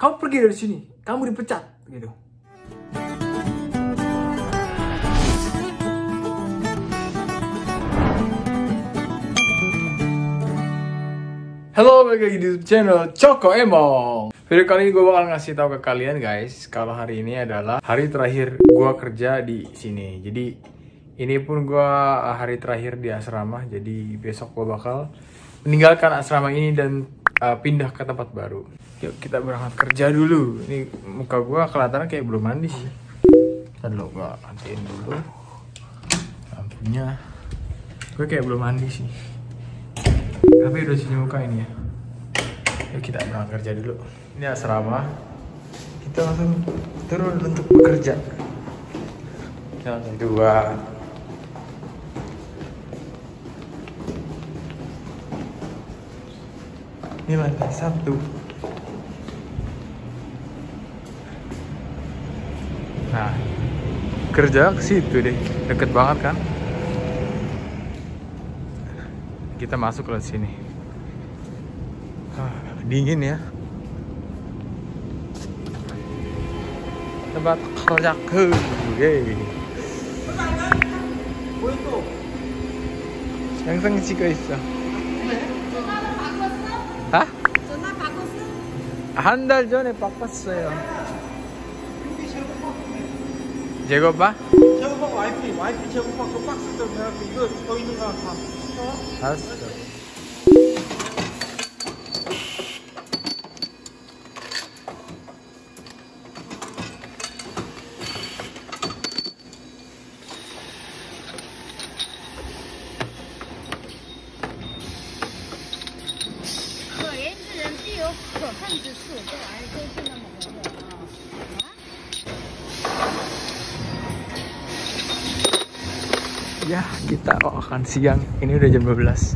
kamu pergi dari sini, kamu dipecat gitu. Halo, balik lagi di YouTube channel Choco Emong. Video kali ini gue bakal ngasih tahu ke kalian guys, kalau hari ini adalah hari terakhir gue kerja di sini. Jadi ini pun gue hari terakhir di asrama. Jadi besok gue bakal meninggalkan asrama ini dan pindah ke tempat baru. Yuk kita berangkat kerja dulu. Ini muka gue kelihatan kayak belum mandi sih. Dan lo gue matiin dulu lampunya. Gue kayak belum mandi sih. Tapi udah cuci muka ini ya. Yuk kita berangkat kerja dulu. Ini asrama. Kita langsung turun untuk bekerja. Lantai 2. Ini lantai 1. Nah, kerja ke situ deh, deket banget kan? Kita masuk ke sini. Dingin ya. Tempat kerjaku. Yeay. 영상 찍고 있어. 아? 전화 바꿨어? 한 달 전에 바꿨어요. 제거봐? 제거봐 와이프 제거봐 그 박스 좀 해갖고 이거 더 있는 거 다. 알았어. 可言之人必有可恨之处，这玩意儿就是那么回事啊！ Ya, kita akan siang. Ini udah jam 12.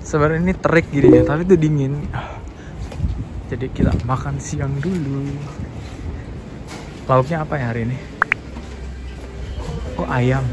Sebenarnya ini terik gini ya, tapi itu dingin. Jadi kita makan siang dulu. Lauknya apa ya hari ini? Oh, ayam.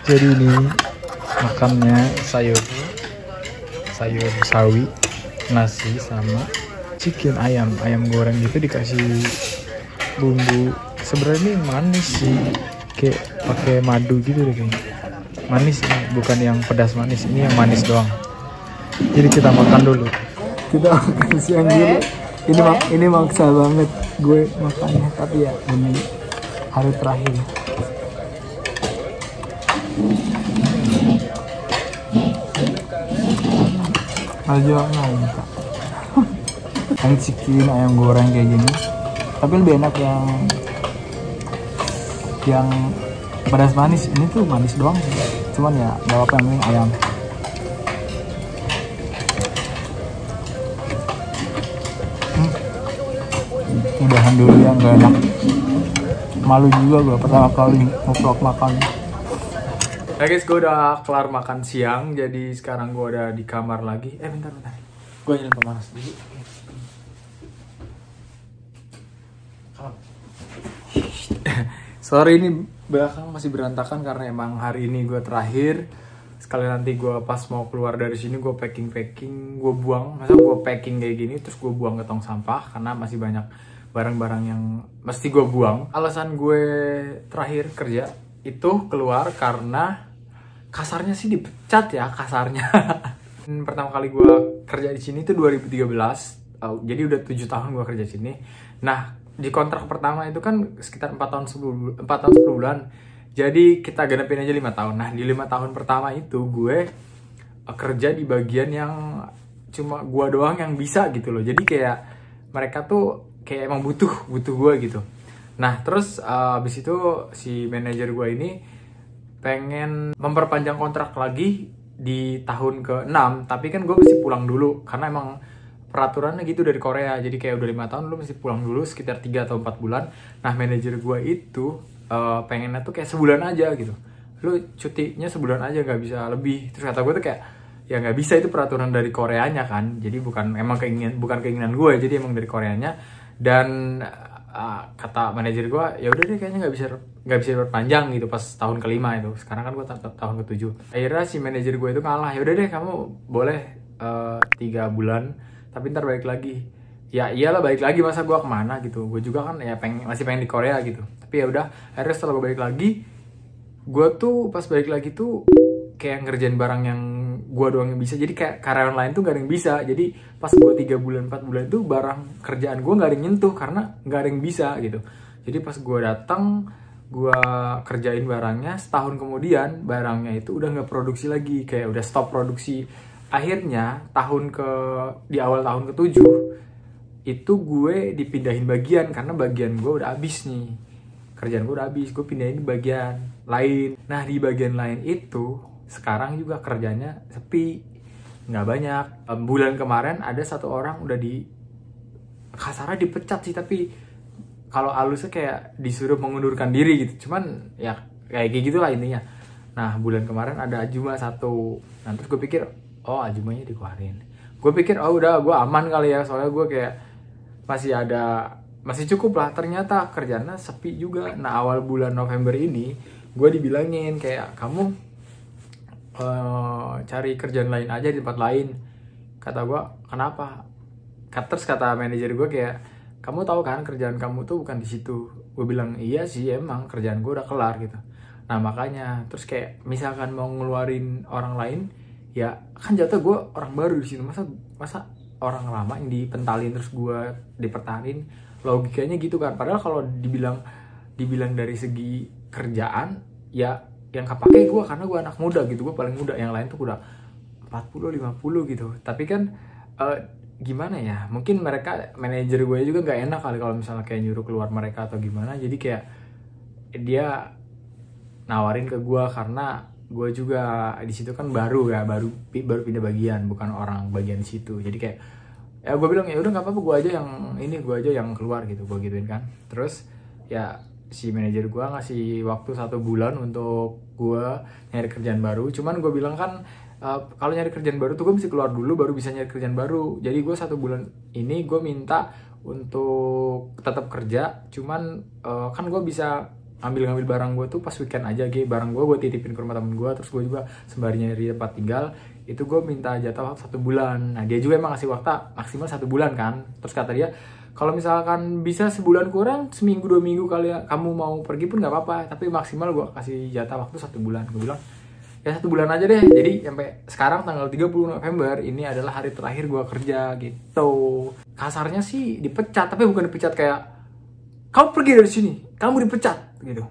Jadi ini makannya sayur sawi, nasi sama chicken ayam goreng gitu dikasih bumbu. Sebenarnya ini manis sih, kayak pakai madu gitu deh kayaknya. Manis ini, bukan yang pedas manis, ini yang manis doang. Jadi kita makan dulu. Kita makan siang dulu. Ini maksa banget gue makannya, tapi ya ini hari terakhir. Aja nggak. Yang chicken ayam goreng kayak gini. Tapi lebih enak yang pedas manis. Ini tuh manis doang sih. Cuman ya gak apa-apa, yang penting ayam. Udahan dulu ya, gak enak. Malu juga gue pertama kali nge-vlog makan. Ya guys, gue udah kelar makan siang. Jadi sekarang gue udah di kamar lagi. Bentar. Gue nyalain pemanas dulu. Sorry ini belakang masih berantakan karena emang hari ini gue terakhir. Sekali nanti gue pas mau keluar dari sini gue packing, gue buang. Masa gue packing kayak gini terus gue buang ke tong sampah karena masih banyak barang-barang yang mesti gue buang. Alasan gue terakhir kerja itu keluar karena kasarnya sih dipecat ya, kasarnya. Pertama kali gue kerja di sini tuh 2013. Jadi udah 7 tahun gue kerja di sini. Nah, di kontrak pertama itu kan sekitar 4 tahun 10 bulan. Jadi kita genepin aja 5 tahun. Nah, di 5 tahun pertama itu gue kerja di bagian yang cuma gue doang yang bisa gitu loh. Jadi kayak mereka tuh kayak emang butuh gue gitu. Nah, terus abis itu si manajer gue ini pengen memperpanjang kontrak lagi di tahun ke-6. Tapi kan gue mesti pulang dulu karena emang peraturannya gitu dari Korea. Jadi kayak udah 5 tahun lu mesti pulang dulu sekitar 3 atau 4 bulan. Nah, manajer gue itu pengennya tuh kayak sebulan aja gitu. Lu cutinya sebulan aja, gak bisa lebih. Terus kata gue tuh kayak ya gak bisa, itu peraturan dari Koreanya kan. Jadi bukan keinginan gue, jadi emang dari Koreanya. Dan kata manajer gue ya udah deh kayaknya nggak bisa diperpanjang gitu pas tahun kelima itu. Sekarang kan gue tahun ke-7. Akhirnya si manajer gue itu ngalah, ya udah deh kamu boleh 3 bulan tapi ntar balik lagi. Ya iyalah balik lagi, masa gue kemana gitu. Gue juga kan ya masih pengen di Korea gitu. Tapi ya udah, akhirnya setelah gue balik lagi, gue tuh pas balik lagi tuh kayak ngerjain barang yang gue doang yang bisa. Jadi kayak karyawan lain tuh gak ada yang bisa. Jadi pas gue 3 bulan 4 bulan itu barang kerjaan gue gak ada yang nyentuh karena gak ada yang bisa gitu. Jadi pas gue datang, gue kerjain barangnya, setahun kemudian barangnya itu udah gak produksi lagi, kayak udah stop produksi. Akhirnya di awal tahun ke-7 itu gue dipindahin bagian karena bagian gue udah habis nih. Kerjaan gue udah habis, gue pindahin di bagian lain. Nah di bagian lain itu sekarang juga kerjanya sepi, nggak banyak. Bulan kemarin ada 1 orang udah kasarnya dipecat sih, tapi kalau halusnya kayak disuruh mengundurkan diri gitu. Cuman ya kayak gitulah intinya. Nah bulan kemarin ada Ajuma 1. Nah terus gue pikir, oh Ajumanya dikeluarin. Gue pikir oh udah gue aman kali ya, soalnya gue kayak masih cukup lah. Ternyata kerjanya sepi juga. Nah awal bulan November ini gue dibilangin kayak kamu cari kerjaan lain aja di tempat lain. Kata gue kenapa? Terus kata manajer gue kayak, kamu tahu kan kerjaan kamu tuh bukan di situ. Gue bilang iya sih emang kerjaan gue udah kelar gitu. Nah makanya terus kayak misalkan mau ngeluarin orang lain, ya kan jatuh gue orang baru di situ. Masa orang lama yang dipentalin terus gue dipertahanin, logikanya gitu kan. Padahal kalau dibilang dari segi kerjaan ya yang kepake gue karena gue anak muda gitu, gue paling muda, yang lain tuh udah 40-50 gitu. Tapi kan gimana ya, mungkin manajer gue juga nggak enak kali kalau misalnya kayak nyuruh keluar mereka atau gimana. Jadi kayak dia nawarin ke gue karena gue juga di situ kan baru pindah bagian, bukan orang bagian di situ. Jadi kayak ya gue bilang ya udah nggak apa-apa, gue aja yang keluar gitu, gue gituin kan. Terus ya si manajer gue ngasih waktu 1 bulan untuk gue nyari kerjaan baru. Cuman gue bilang kan kalau nyari kerjaan baru tuh gue mesti keluar dulu baru bisa nyari kerjaan baru. Jadi gue 1 bulan ini gue minta untuk tetap kerja. Cuman kan gue bisa ngambil barang gue tuh pas weekend aja, barang gue titipin ke rumah temen gue. Terus gue juga sembari nyari tempat tinggal, itu gue minta jatah waktu 1 bulan. Nah dia juga emang ngasih waktu maksimal 1 bulan kan. Terus kata dia kalau misalkan bisa sebulan kurang, seminggu 2 minggu kali ya, kamu mau pergi pun nggak apa-apa, tapi maksimal gue kasih jatah waktu 1 bulan. Gue bilang ya 1 bulan aja deh. Jadi sampai sekarang tanggal 30 November ini adalah hari terakhir gue kerja gitu. Kasarnya sih dipecat, tapi bukan dipecat kayak kamu pergi dari sini, kamu dipecat gitu.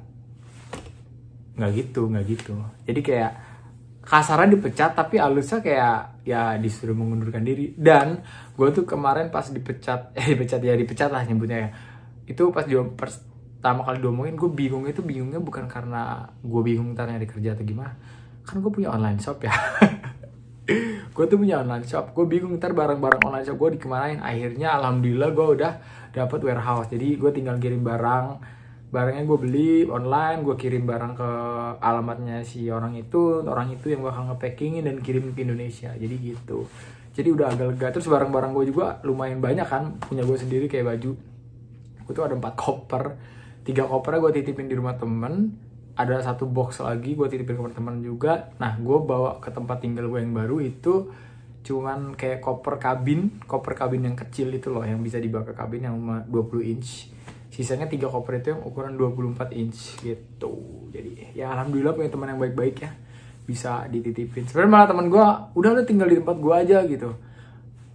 Nggak gitu. Jadi kayak kasarnya dipecat, tapi halusnya kayak ya disuruh mengundurkan diri. Dan gue tuh kemarin pas dipecat lah nyebutnya ya. Itu pas pertama kali diomongin, gue bingungnya bukan karena gue bingung ntar nyari kerja atau gimana. Kan gue punya online shop ya. Gue tuh punya online shop, gue bingung ntar barang-barang online shop gue dikemanain. Akhirnya alhamdulillah gue udah dapet warehouse, jadi gue tinggal kirim barangnya gue beli online, gue kirim barang ke alamatnya si orang itu yang bakal ngepackingin dan kirim ke Indonesia. Jadi gitu, jadi udah agak lega. Terus barang-barang gue juga lumayan banyak kan, punya gue sendiri kayak baju. Gue tuh ada 4 koper, 3 kopernya gue titipin di rumah temen, ada 1 box lagi gue titipin ke teman juga. Nah gue bawa ke tempat tinggal gue yang baru itu cuman kayak koper kabin yang kecil itu loh, yang bisa dibawa ke kabin yang 20 inch. Sisanya 3 koper itu yang ukuran 24 inch gitu. Jadi ya alhamdulillah punya teman yang baik-baik ya, bisa dititipin. Sebenarnya malah teman gue udah lu tinggal di tempat gue aja gitu.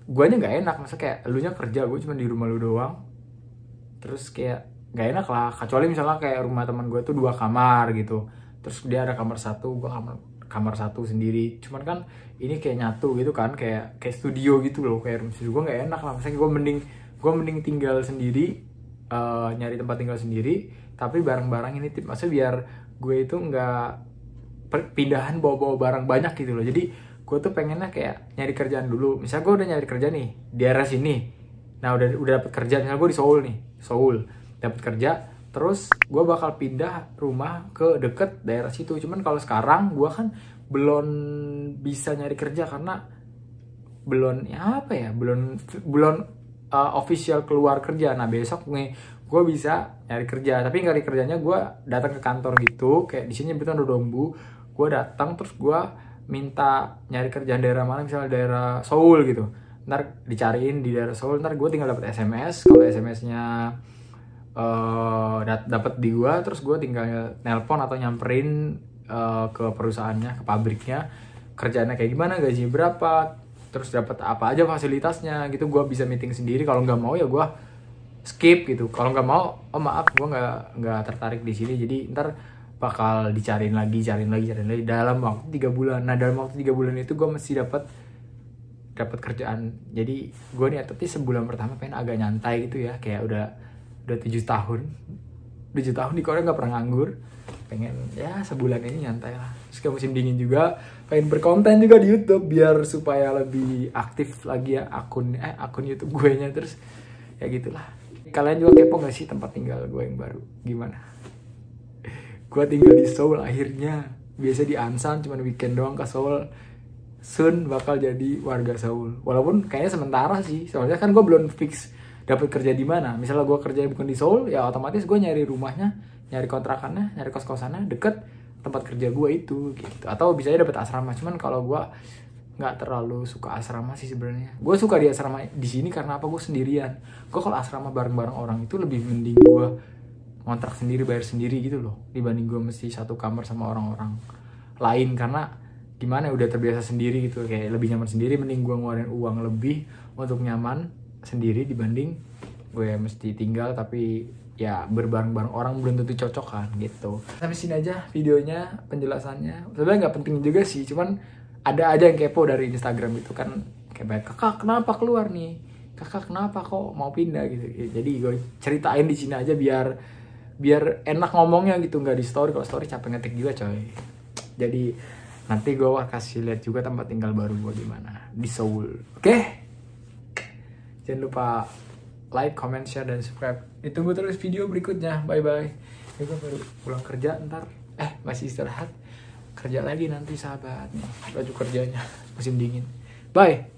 Guanya nggak enak, masa kayak elunya kerja, gue cuma di rumah lu doang. Terus kayak nggak enak lah, kecuali misalnya kayak rumah teman gue tuh 2 kamar gitu, terus dia ada kamar 1, gue kamar 1 sendiri. Cuman kan ini kayak nyatu gitu kan, kayak studio gitu loh, kayak room studio. Gue nggak enak lah, misalnya gue mending tinggal sendiri, nyari tempat tinggal sendiri, tapi barang-barang ini maksudnya biar gue itu nggak pindahan bawa barang banyak gitu loh. Jadi gue tuh pengennya kayak nyari kerjaan dulu. Misalnya gue udah nyari kerja nih di daerah sini, nah udah dapet kerja, misalnya gue di Seoul dapat kerja, terus gue bakal pindah rumah ke deket daerah situ. Cuman kalau sekarang gue kan belum bisa nyari kerja karena belum official keluar kerja. Nah besok nih gue bisa nyari kerja. Tapi nyari kerjanya gue datang ke kantor gitu, kayak di sini betul ada Dombu. Gue datang terus gue minta nyari kerjaan daerah mana, misalnya daerah Seoul gitu. Ntar dicariin di daerah Seoul, ntar gue tinggal dapat SMS. Kalau SMS-nya dapat di gue, terus gue tinggal nelpon atau nyamperin ke perusahaannya, ke pabriknya, kerjaannya kayak gimana, gajinya berapa, terus dapat apa aja fasilitasnya gitu. Gue bisa meeting sendiri. Kalau nggak mau ya gue skip gitu. Kalau nggak mau, oh maaf gue nggak tertarik di sini. Jadi ntar bakal cariin lagi dalam waktu 3 bulan. Nah dalam waktu 3 bulan itu gue mesti dapat kerjaan. Jadi gue nih tapi sebulan pertama pengen agak nyantai gitu ya, kayak udah 7 tahun di Korea nggak pernah nganggur, pengen ya sebulan ini nyantai lah. Terus ke musim dingin juga pengen berkonten juga di YouTube biar supaya lebih aktif lagi ya akun YouTube gue nya. Terus ya gitulah. Kalian juga kepo gak sih tempat tinggal gue yang baru gimana? Gue tinggal di Seoul akhirnya. Biasa di Ansan cuman weekend doang ke Seoul. Soon bakal jadi warga Seoul. Walaupun kayaknya sementara sih, soalnya kan gue belum fix dapat kerja di mana. Misalnya gue kerja bukan di Seoul, ya otomatis gue nyari rumahnya, nyari kontrakannya, nyari kos-kosannya deket tempat kerja gue itu gitu. Atau bisa aja dapat asrama. Cuman kalau gue nggak terlalu suka asrama sih sebenarnya. Gue suka di asrama di sini karena apa? Gue sendirian. Gue kalau asrama bareng-bareng orang itu lebih mending gue ngontrak sendiri, bayar sendiri gitu loh, dibanding gue mesti satu kamar sama orang-orang lain. Karena gimana, udah terbiasa sendiri gitu, kayak lebih nyaman sendiri. Mending gue ngeluarin uang lebih untuk nyaman sendiri dibanding gue mesti tinggal tapi ya berbareng-bareng orang belum tentu cocok kan gitu. Sampai sini aja videonya, penjelasannya. Sebenarnya nggak penting juga sih, cuman ada aja yang kepo dari Instagram itu kan, kayak kakak kenapa keluar nih, kakak kenapa kok mau pindah gitu. Jadi gue ceritain di sini aja biar enak ngomongnya gitu, nggak di story. Kalau story capek ngetik juga coy. Jadi nanti gue kasih lihat juga tempat tinggal baru gue gimana di Seoul. Oke? Jangan lupa like, comment, share, dan subscribe. Ditunggu terus video berikutnya. Bye-bye. Ini gue baru pulang kerja ntar. Masih istirahat. Kerja lagi nanti sahabat. Baju kerjanya musim dingin. Bye.